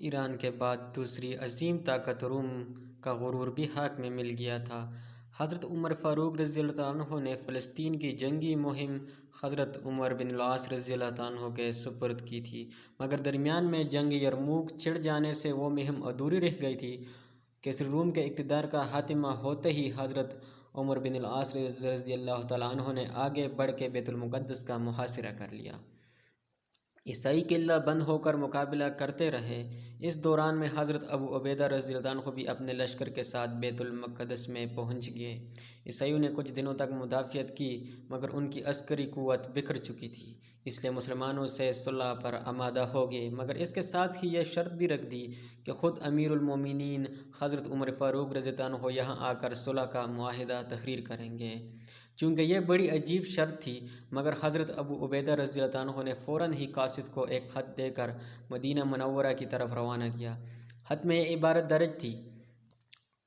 ایران کے بعد دوسری عظیم طاقت روم کا غرور بھی ہاتھ میں مل گیا تھا۔ حضرت عمر فاروق رضی اللہ عنہ نے فلسطین کی جنگی مہم حضرت عمر بن العاص رضی اللہ عنہ کے سپرد کی تھی، مگر درمیان میں جنگ یرموک چھڑ جانے سے وہ مہم ادھوری رہ گئی تھی۔ کیسر روم کے اقتدار کا خاتمہ ہوتے ہی حضرت عمر بن العاص رضی اللہ تعالیٰ عنہ نے آگے بڑھ کے بیت المقدس کا محاصرہ کر لیا۔ عیسائی قلعہ بند ہو کر مقابلہ کرتے رہے۔ اس دوران میں حضرت ابو عبیدہ رضی اللہ عنہ بھی اپنے لشکر کے ساتھ بیت المقدس میں پہنچ گئے۔ عیسائیوں نے کچھ دنوں تک مدافعت کی، مگر ان کی عسکری قوت بکھر چکی تھی، اس لیے مسلمانوں سے صلح پر آمادہ ہو گئے، مگر اس کے ساتھ ہی یہ شرط بھی رکھ دی کہ خود امیر المومنین حضرت عمر فاروق رضی اللہ عنہ یہاں آ کر صلح کا معاہدہ تحریر کریں گے۔ چونکہ یہ بڑی عجیب شرط تھی، مگر حضرت ابو عبیدہ رضی اللہ عنہ نے فوراً ہی قاصد کو ایک خط دے کر مدینہ منورہ کی طرف روانہ کیا۔ خط میں یہ عبارت درج تھی: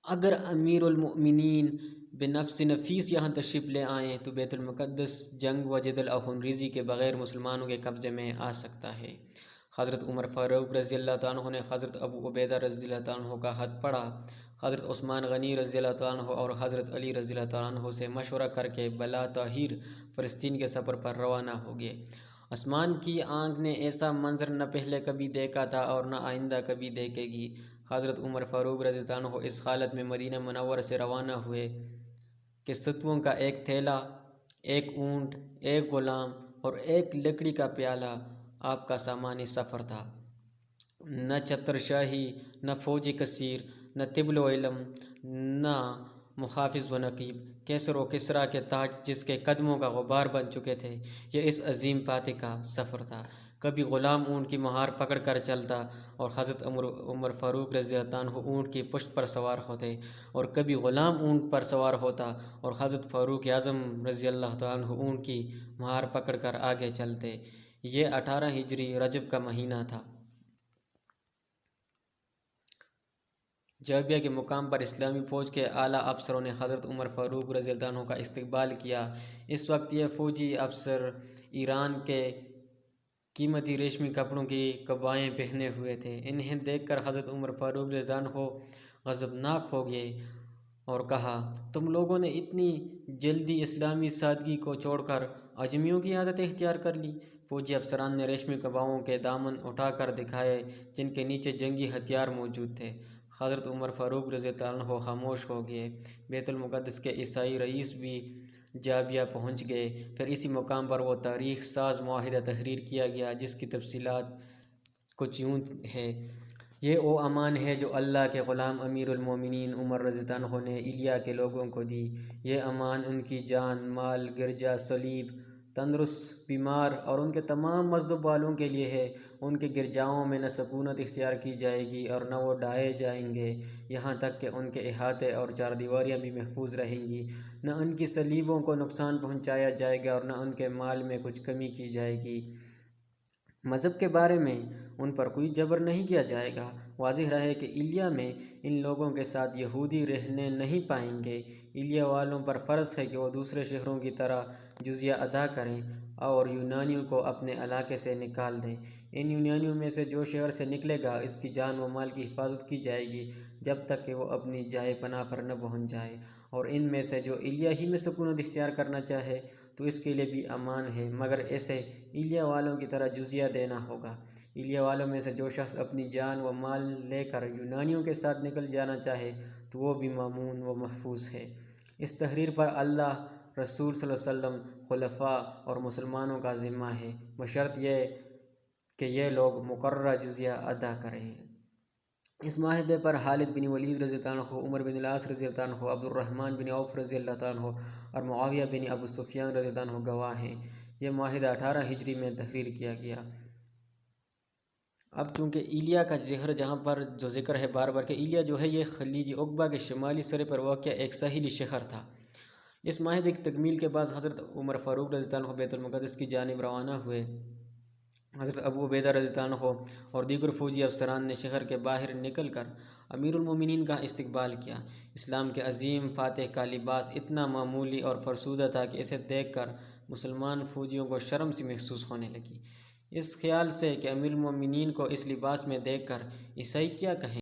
اگر امیر المؤمنین بنفس نفیس یہاں تشریف لے آئیں تو بیت المقدس جنگ و جدل و خون ریزی کے بغیر مسلمانوں کے قبضے میں آ سکتا ہے۔ حضرت عمر فاروق رضی اللہ عنہ نے حضرت ابو عبیدہ رضی اللہ عنہ کا خط پڑھا۔ حضرت عثمان غنی رضی اللہ عنہ اور حضرت علی رضی اللہ عنہ سے مشورہ کر کے بلا تاہیر فلسطین کے سفر پر روانہ ہو گئے۔ عثمان کی آنکھ نے ایسا منظر نہ پہلے کبھی دیکھا تھا اور نہ آئندہ کبھی دیکھے گی۔ حضرت عمر فاروق رضی اللہ عنہ اس حالت میں مدینہ منورہ سے روانہ ہوئے کہ ستوؤں کا ایک تھیلا، ایک اونٹ، ایک غلام اور ایک لکڑی کا پیالہ آپ کا سامان سفر تھا۔ نہ چتر شاہی، نہ فوجی کثیر، نہ طب و علم، نہ محافظ و نقیب، کیسر و کسریٰ کے تاج جس کے قدموں کا غبار بن چکے تھے، یہ اس عظیم فاتح کا سفر تھا۔ کبھی غلام اونٹ کی مہار پکڑ کر چلتا اور حضرت عمر فاروق رضی اللہ عنہ اونٹ کی پشت پر سوار ہوتے، اور کبھی غلام اونٹ پر سوار ہوتا اور حضرت فاروق اعظم رضی اللہ عنہ اونٹ کی مہار پکڑ کر آگے چلتے۔ یہ 18 ہجری رجب کا مہینہ تھا۔ جابیہ کے مقام پر اسلامی فوج کے اعلیٰ افسروں نے حضرت عمر فاروق رضی اللہ عنہ کا استقبال کیا۔ اس وقت یہ فوجی افسر ایران کے قیمتی ریشمی کپڑوں کی قبائیں پہنے ہوئے تھے۔ انہیں دیکھ کر حضرت عمر فاروق رضی اللہ عنہ غضبناک ہو گئے اور کہا: تم لوگوں نے اتنی جلدی اسلامی سادگی کو چھوڑ کر اجمیوں کی عادت اختیار کر لی۔ فوجی افسران نے ریشمی قباؤں کے دامن اٹھا کر دکھائے جن کے نیچے جنگی ہتھیار موجود تھے۔ حضرت عمر فاروق رضی اللہ عنہ خاموش ہو گئے۔ بیت المقدس کے عیسائی رئیس بھی جابیہ پہنچ گئے۔ پھر اسی مقام پر وہ تاریخ ساز معاہدہ تحریر کیا گیا جس کی تفصیلات کچھ یوں ہے: یہ وہ امان ہے جو اللہ کے غلام امیر المومنین عمر رضی اللہ عنہ نے ایلیا کے لوگوں کو دی۔ یہ امان ان کی جان، مال، گرجا، صلیب، تندرست، بیمار اور ان کے تمام مذہب والوں کے لیے ہے۔ ان کے گرجاؤں میں نہ سکونت اختیار کی جائے گی اور نہ وہ ڈھائے جائیں گے، یہاں تک کہ ان کے احاطے اور چاردیواریاں بھی محفوظ رہیں گی۔ نہ ان کی صلیبوں کو نقصان پہنچایا جائے گا اور نہ ان کے مال میں کچھ کمی کی جائے گی۔ مذہب کے بارے میں ان پر کوئی جبر نہیں کیا جائے گا۔ واضح رہے کہ ایلیا میں ان لوگوں کے ساتھ یہودی رہنے نہیں پائیں گے۔ ایلیا والوں پر فرض ہے کہ وہ دوسرے شہروں کی طرح جزیہ ادا کریں اور یونانیوں کو اپنے علاقے سے نکال دیں۔ ان یونانیوں میں سے جو شہر سے نکلے گا اس کی جان و مال کی حفاظت کی جائے گی جب تک کہ وہ اپنی جائے پناہ پر نہ پہنچ جائے، اور ان میں سے جو ایلیا ہی میں سکونت اختیار کرنا چاہے تو اس کے لیے بھی امان ہے، مگر اسے ایلیا والوں کی طرح جزیہ دینا ہوگا۔ ایلیا والوں میں سے جو شخص اپنی جان و مال لے کر یونانیوں کے ساتھ نکل جانا چاہے تو وہ بھی مامون و محفوظ ہے۔ اس تحریر پر اللہ، رسول صلی اللہ علیہ وسلم، خلفاء اور مسلمانوں کا ذمہ ہے، بشرط یہ کہ یہ لوگ مقررہ جزیہ ادا کریں۔ اس معاہدے پر خالد بن ولید رضی اللہ عنہ، عمر بن العاص رضی اللہ عنہ، عبد الرحمن بن عوف رضی اللہ عنہ اور معاویہ بن ابو سفیان رضی اللہ عنہ گواہ ہیں۔ یہ معاہدہ 18 ہجری میں تحریر کیا گیا۔ اب چونکہ ایلیا کا شہر جہاں پر جو ذکر ہے بار بار کہ ایلیا جو ہے یہ خلیج عقبہ کے شمالی سرے پر واقع ایک ساحلی شہر تھا۔ اس معاہدے کی تکمیل کے بعد حضرت عمر فاروق رضی اللہ عنہ بیت المقدس کی جانب روانہ ہوئے۔ حضرت ابو عبیدہ رضی اللہ عنہ اور دیگر فوجی افسران نے شہر کے باہر نکل کر امیر المومنین کا استقبال کیا۔ اسلام کے عظیم فاتح کا لباس اتنا معمولی اور فرسودہ تھا کہ اسے دیکھ کر مسلمان فوجیوں کو شرم سی محسوس ہونے لگی۔ اس خیال سے کہ امیر المومنین کو اس لباس میں دیکھ کر عیسائی کیا کہیں